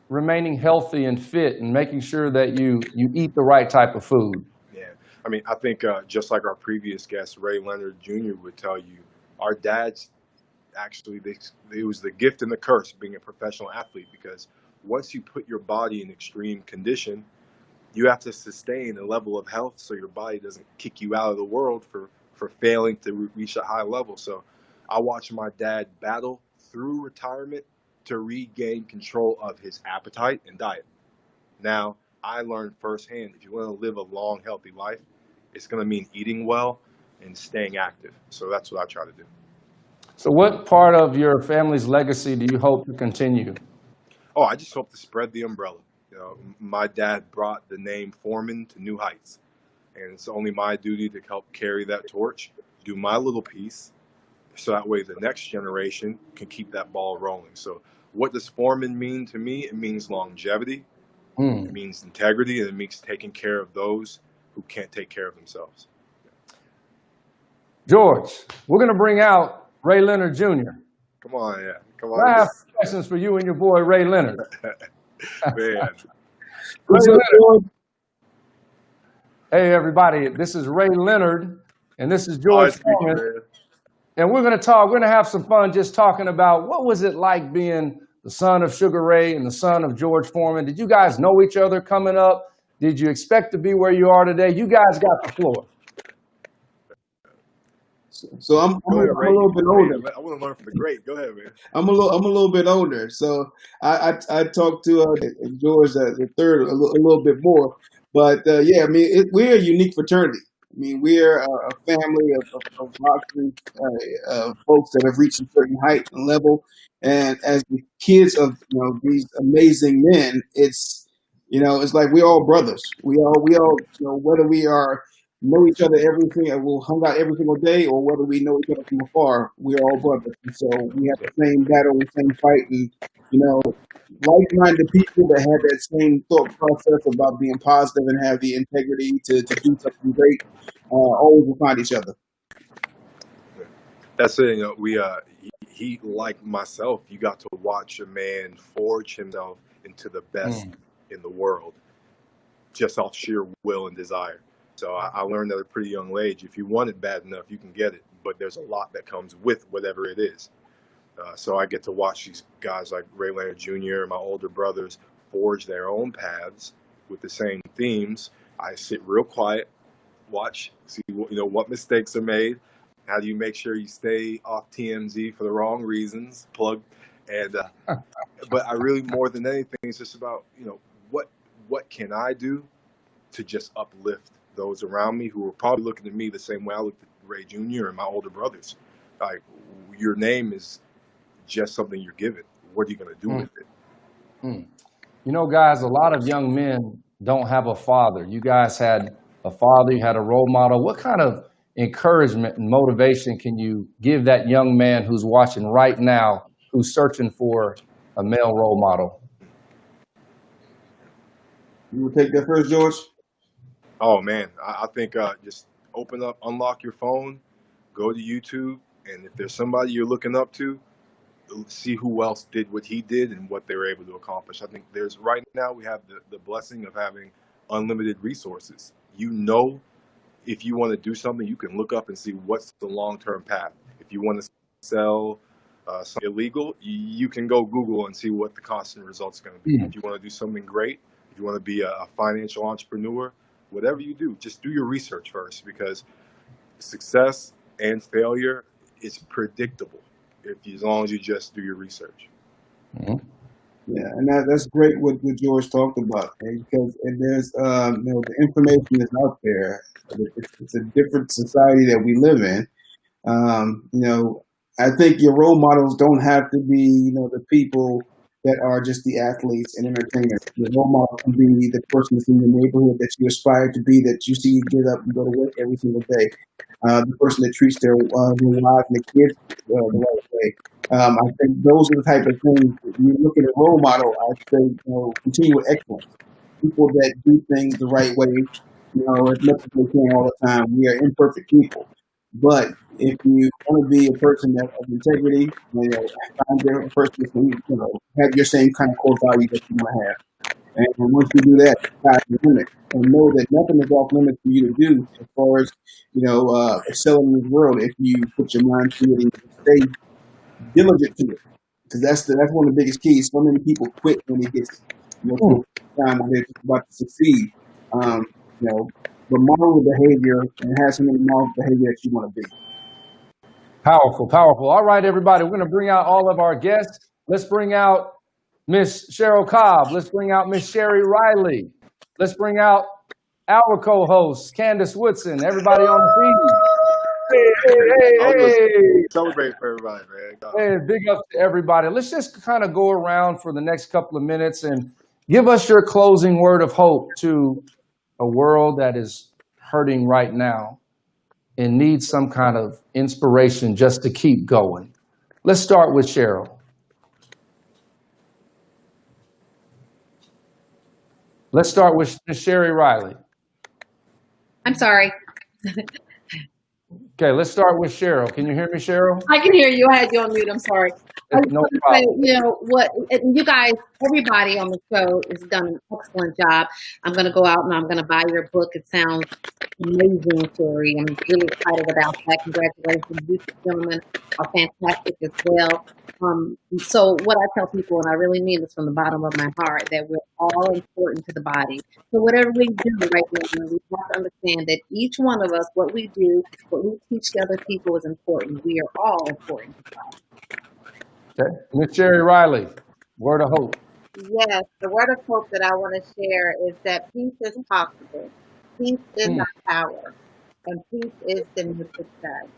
remaining healthy and fit and making sure that you eat the right type of food? Yeah, I mean, I think just like our previous guest, Leonard Jr. would tell you, our dads, actually, it was the gift and the curse being a professional athlete, because once you put your body in extreme condition, you have to sustain a level of health so your body doesn't kick you out of the world for failing to reach a high level. So I watched my dad battle through retirement to regain control of his appetite and diet. Now, I learned firsthand, if you want to live a long, healthy life, it's going to mean eating well and staying active. So that's what I try to do. So what part of your family's legacy do you hope to continue? Oh, I just hope to spread the umbrella. You know, my dad brought the name Forman to new heights, and it's only my duty to help carry that torch, do my little piece, so that way the next generation can keep that ball rolling. So what does Forman mean to me? It means longevity, it means integrity, and it means taking care of those who can't take care of themselves. George, we're going to bring out Ray Leonard Jr. Come on, yeah. Come I have on. questions for you and your boy, Ray Leonard. Man. Ray Leonard. Hey, everybody, this is Ray Leonard, and this is George Forman. And we're going to have some fun just talking about what was it like being the son of Sugar Ray and the son of George Forman. Did you guys know each other coming up? Did you expect to be where you are today? You guys got the floor. So I'm a little bit older. I want to learn from the great. Go ahead, man. I'm a little bit older. So I talked to George the third a little bit more. But yeah, I mean, we're a unique fraternity. I mean, we're a family of rockers, folks that have reached a certain height and level. And as the kids of these amazing men, it's like we're all brothers. We all whether we know each other we'll hung out every single day, or whether we know each other from afar, we're all brothers. And so we have the same battle, the same fight, and like-minded people that have that same thought process about being positive and have the integrity to do something great, always will find each other. That's it. He like myself, you got to watch a man forge himself into the best in the world, just off sheer will and desire. So I learned at a pretty young age, if you want it bad enough, you can get it. But there's a lot that comes with whatever it is. So I get to watch these guys like Ray Leonard Jr. and my older brothers forge their own paths with the same themes. I sit real quiet, watch, see what mistakes are made. How do you make sure you stay off TMZ for the wrong reasons? Plug. And but I really, more than anything, it's just about what can I do to just uplift those around me who are probably looking at me the same way I looked at Ray Jr. and my older brothers. Like, your name is just something you're given. What are you going to do with it? Guys, a lot of young men don't have a father. You guys had a father, you had a role model. What kind of encouragement and motivation can you give that young man who's watching right now, who's searching for a male role model? You will take that first, George? Oh, man. I think just unlock your phone, go to YouTube, and if there's somebody you're looking up to, see who else did what he did and what they were able to accomplish. I think right now we have the blessing of having unlimited resources. If you want to do something, you can look up and see what's the long-term path. If you want to sell something illegal, you can go Google and see what the constant result's going to be. If you want to do something great, if you want to be a financial entrepreneur, whatever you do, just do your research first, because success and failure is predictable as long as you just do your research. Yeah, and that's great what George talked about, because there's the information is out there. It's a different society that we live in. I think your role models don't have to be the people that are just the athletes and entertainers. Your role model can be the person that's in your neighborhood that you aspire to be, that you see get up and go to work every single day. The person that treats their wives and the kids the right way. I think those are the type of things that you look at a role model. I'd say continue with excellence. People that do things the right way, as much as they can all the time. We are imperfect people, but if you want to be a person of integrity, find a person who have your same kind of core value that you want to have. And once you do that, sky's the limit. And know that nothing is off limits for you to do as far as excelling in this world if you put your mind to it and stay diligent to it. Because that's one of the biggest keys. So many people quit when it gets to time when they're just about to succeed. But model behavior and have some model behavior that you want to be. Powerful, powerful. All right, everybody, we're going to bring out all of our guests. Let's bring out Miss Cheryl Cobb. Let's bring out Miss Sheri Riley. Let's bring out our co-host, Candace Woodson. Everybody on the feed. I was going to Hey. celebrate for everybody, man. God. Hey, big up to everybody. Let's just kind of go around for the next couple of minutes and give us your closing word of hope to a world that is hurting right now and needs some kind of inspiration just to keep going. Let's start with Cheryl. Let's start with Sheri Riley. I'm sorry. Okay, let's start with Cheryl. Can you hear me, Cheryl? I can hear you. I had you on mute. I'm sorry. I just No want to say, problem. you know, what you guys, everybody on the show has done an excellent job. I'm going to go out and I'm going to buy your book. It sounds amazing, Sheri. I'm really excited about that. Congratulations. You two gentlemen are fantastic as well. So what I tell people, and I really mean this from the bottom of my heart, that we're all important to the body. So whatever we do right now, we have to understand that each one of us, what we do, what we teach to other people is important. We are all important to the body. Okay. Miss Sheri Riley, word of hope. Yes, the word of hope that I want to share is that peace is possible. Peace is our power, and peace is the new success.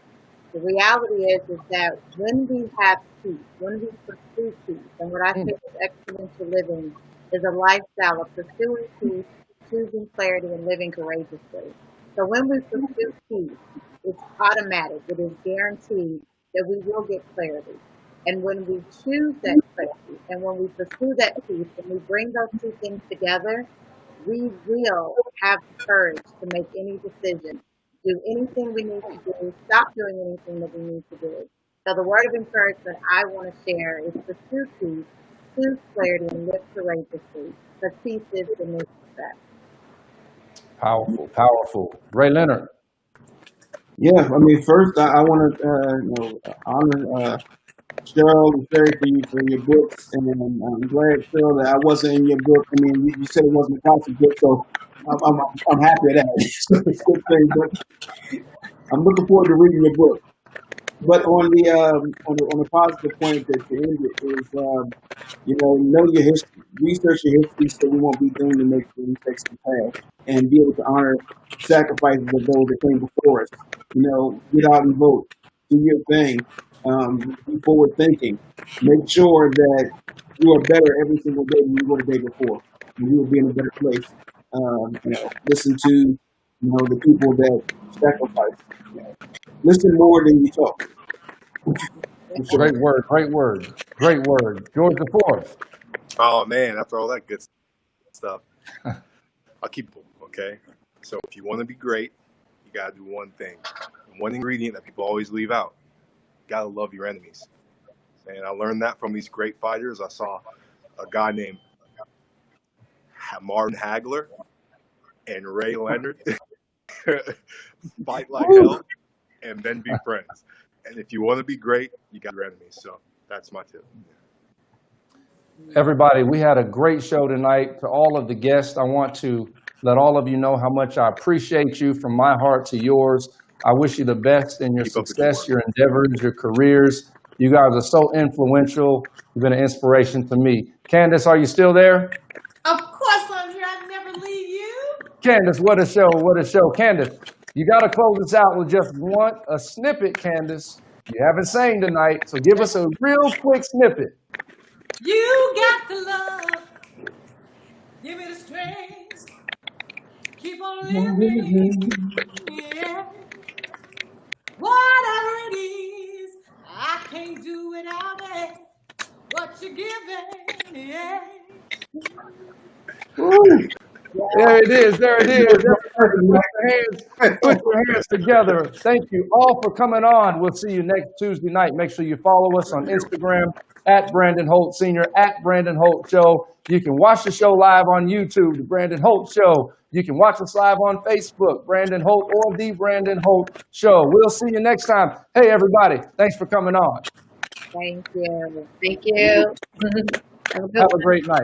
The reality is that when we have peace, when we pursue peace, and what I think is exponential living is a lifestyle of pursuing peace, choosing clarity, and living courageously. So when we pursue peace, it's automatic. It is guaranteed that we will get clarity. And when we choose that clarity, and when we pursue that peace, and we bring those two things together, we will have the courage to make any decision, do anything we need to do, stop doing anything that we need to do. So the word of encouragement I want to share is pursue peace, choose clarity, and live courageously. Because peace is the new success. Powerful, powerful. Ray Leonard. Yeah, I mean, first I want to honor Cheryl and Sheri for your books, and I'm glad, Cheryl, that I wasn't in your book. I mean, you said it wasn't a classic book, so I'm happy at that. It's a good thing, but I'm looking forward to reading your book. But on the positive point that you ended is, know your history, research your history, so we won't be doing the mistakes in the past, and be able to honor sacrifices of those that came before us. Get out and vote, do your thing, be forward thinking, make sure that you are better every single day than you were the day before, and you will be in a better place. Listen to the people that sacrifice. Listen more than you talk. Great word, great word, great word. George the Fourth. Oh, man, after all that good stuff, I'll keep it, okay? So if you want to be great, you got to do one thing. One ingredient that people always leave out. You got to love your enemies. And I learned that from these great fighters. I saw a guy named Martin Hagler and Ray Leonard fight like hell and then be friends. And if you want to be great, you got your enemies. So that's my tip. Everybody, we had a great show tonight. To all of the guests, I want to let all of you know how much I appreciate you from my heart to yours. I wish you the best in your success, your endeavors, your careers. You guys are so influential. You've been an inspiration to me. Candace, are you still there? Of course I'm here. I'd never leave you. Candace, what a show, what a show. Candace, you got to close us out with just a snippet, Candace. You haven't sang tonight, so give us a real quick snippet. You got the love. Give me the strength. Keep on living. Yeah. Whatever it is, I can't do without it. What you giving, yeah. Ooh. There it is. There it is. Put your hands together. Thank you all for coming on. We'll see you next Tuesday night. Make sure you follow us on Instagram at Brandon Holt Sr., at Brandon Holt Show. You can watch the show live on YouTube, The Brandon Holt Show. You can watch us live on Facebook, Brandon Holt or The Brandon Holt Show. We'll see you next time. Hey, everybody. Thanks for coming on. Thank you. Thank you. Have a great night.